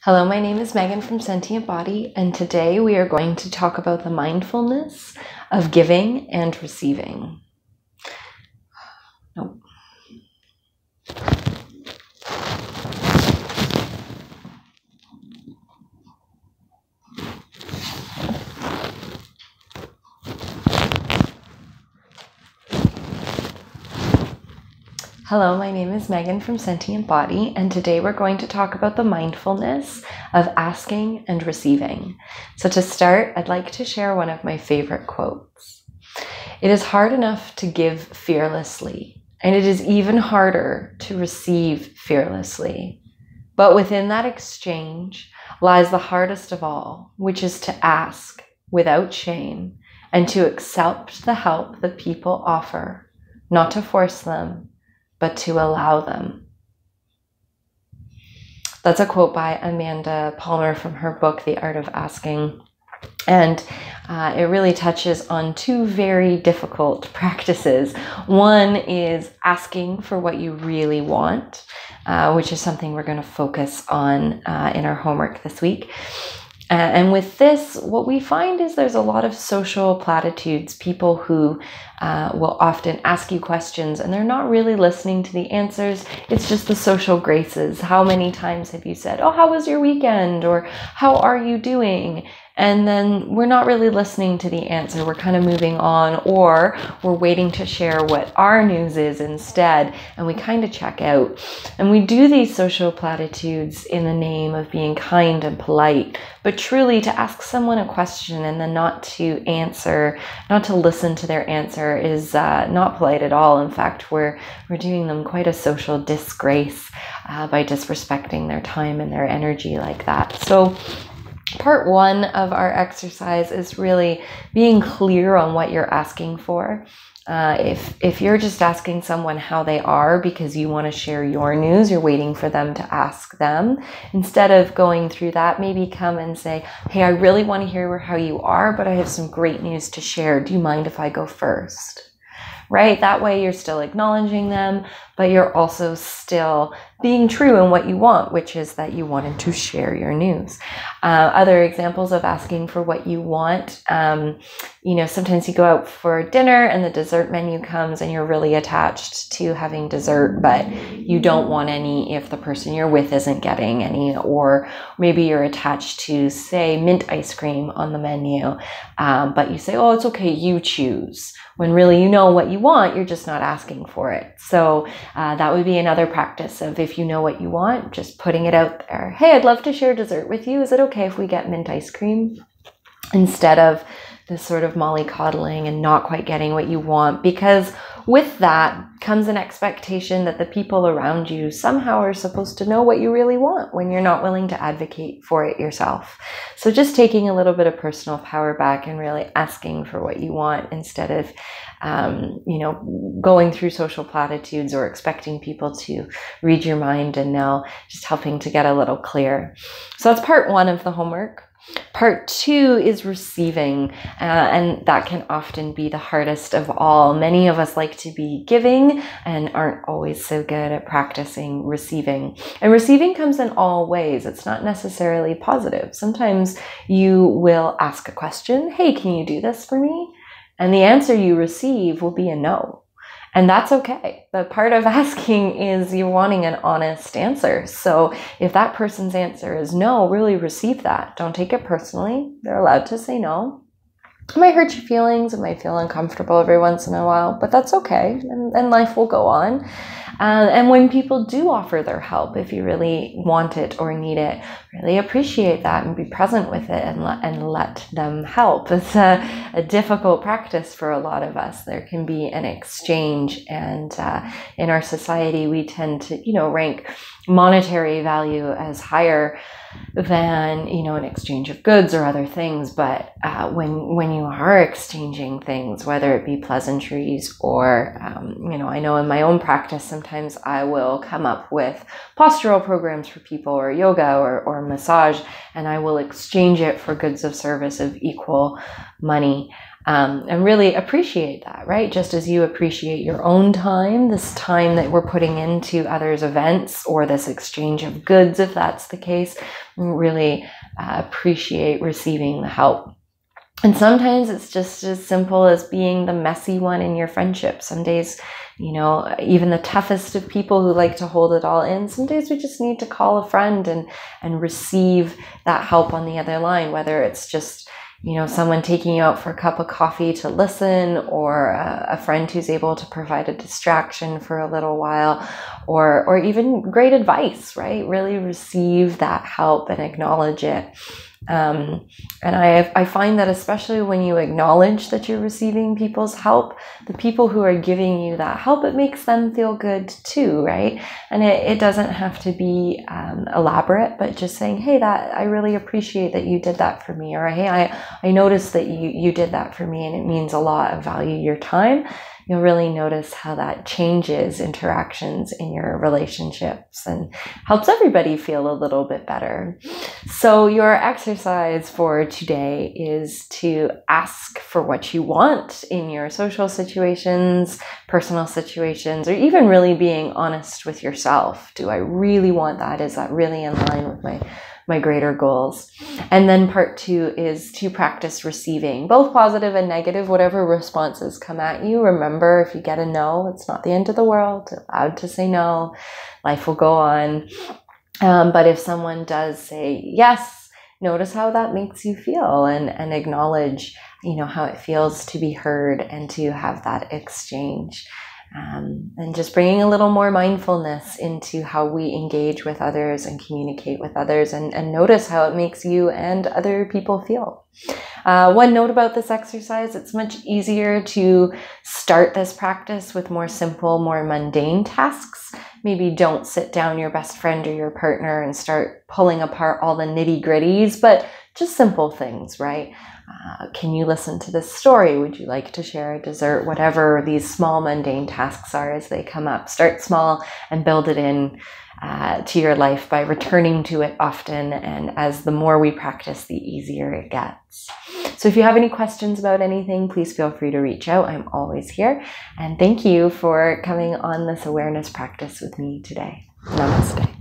Hello, my name is Megan from Sentient Body, and today we are going to talk about the mindfulness of giving and receiving. Nope. Hello, my name is Megan from Sentient Body, and today we're going to talk about the mindfulness of asking and receiving. So to start, I'd like to share one of my favorite quotes. It is hard enough to give fearlessly, and it is even harder to receive fearlessly. But within that exchange lies the hardest of all, which is to ask without shame and to accept the help that people offer, not to force them, but to allow them. That's a quote by Amanda Palmer from her book, The Art of Asking. And it really touches on two very difficult practices. One is asking for what you really want, which is something we're going to focus on in our homework this week. And with this, what we find is there's a lot of social platitudes, people who will often ask you questions and they're not really listening to the answers. It's just the social graces. How many times have you said, "Oh, how was your weekend?" or "How are you doing?" And then we're not really listening to the answer. We're kind of moving on, or we're waiting to share what our news is instead, and we kind of check out. And we do these social platitudes in the name of being kind and polite, but truly to ask someone a question and then not to answer, not to listen to their answer is not polite at all. In fact, we're doing them quite a social disgrace by disrespecting their time and their energy like that. So part one of our exercise is really being clear on what you're asking for. If you're just asking someone how they are because you want to share your news, you're waiting for them to ask them. Instead of going through that, maybe come and say, "Hey, I really want to hear how you are, but I have some great news to share. Do you mind if I go first?" Right? That way you're still acknowledging them, but you're also still being true in what you want, which is that you wanted to share your news. Other examples of asking for what you want, sometimes you go out for dinner and the dessert menu comes and you're really attached to having dessert, but you don't want any if the person you're with isn't getting any, or maybe you're attached to, say, mint ice cream on the menu, but you say, "Oh, it's okay, you choose," when really you know what you want, you're just not asking for it. So that would be another practice of, if you know what you want, just putting it out there. "Hey, I'd love to share dessert with you. Is it okay if we get mint ice cream?" Instead of this sort of mollycoddling and not quite getting what you want, because with that comes an expectation that the people around you somehow are supposed to know what you really want when you're not willing to advocate for it yourself. So just taking a little bit of personal power back and really asking for what you want instead of going through social platitudes or expecting people to read your mind, and now just helping to get a little clear. So that's part one of the homework. Part two is receiving, and that can often be the hardest of all. Many of us like to be giving and aren't always so good at practicing receiving. And receiving comes in all ways. It's not necessarily positive. Sometimes you will ask a question, "Hey, can you do this for me?" And the answer you receive will be a no. And that's okay. But part of asking is you're wanting an honest answer. So if that person's answer is no, really receive that. Don't take it personally. They're allowed to say no. It might hurt your feelings. It might feel uncomfortable every once in a while, but that's okay. And life will go on. And when people do offer their help, if you really want it or need it, really appreciate that and be present with it and let them help. It's a difficult practice for a lot of us. There can be an exchange, and in our society, we tend to, rank monetary value as higher than, an exchange of goods or other things. But when you are exchanging things, whether it be pleasantries or, I know in my own practice, sometimes I will come up with postural programs for people, or yoga or massage, and I will exchange it for goods of service of equal money. And really appreciate that, right? Just as you appreciate your own time, this time that we're putting into others' events or this exchange of goods, if that's the case, really appreciate receiving the help. And sometimes it's just as simple as being the messy one in your friendship. Some days, you know, even the toughest of people who like to hold it all in, some days we just need to call a friend and receive that help on the other line, whether it's just, you know, someone taking you out for a cup of coffee to listen, or a friend who's able to provide a distraction for a little while, or even great advice, right? Really receive that help and acknowledge it. And I find that especially when you acknowledge that you're receiving people's help, the people who are giving you that help, it makes them feel good too, right? And it doesn't have to be elaborate, but just saying, hey, that I really appreciate that you did that for me, or hey, I noticed that you did that for me and it means a lot. I value your time. You'll really notice how that changes interactions in your relationships and helps everybody feel a little bit better. So your exercise for today is to ask for what you want in your social situations, personal situations, or even really being honest with yourself. Do I really want that? Is that really in line with my greater goals? And then part 2 is to practice receiving both positive and negative, whatever responses come at you. Remember, if you get a no, it's not the end of the world. You're allowed to say no. Life will go on. But if someone does say yes, notice how that makes you feel and acknowledge, you know, how it feels to be heard and to have that exchange. And just bringing a little more mindfulness into how we engage with others and communicate with others, and notice how it makes you and other people feel. One note about this exercise, it's much easier to start this practice with more simple, more mundane tasks. Maybe don't sit down your best friend or your partner and start pulling apart all the nitty-gritties, but just simple things, right? Can you listen to this story? Would you like to share a dessert? Whatever these small mundane tasks are as they come up. Start small and build it in to your life by returning to it often. And as the more we practice, the easier it gets. So if you have any questions about anything, please feel free to reach out. I'm always here. And thank you for coming on this awareness practice with me today. Namaste.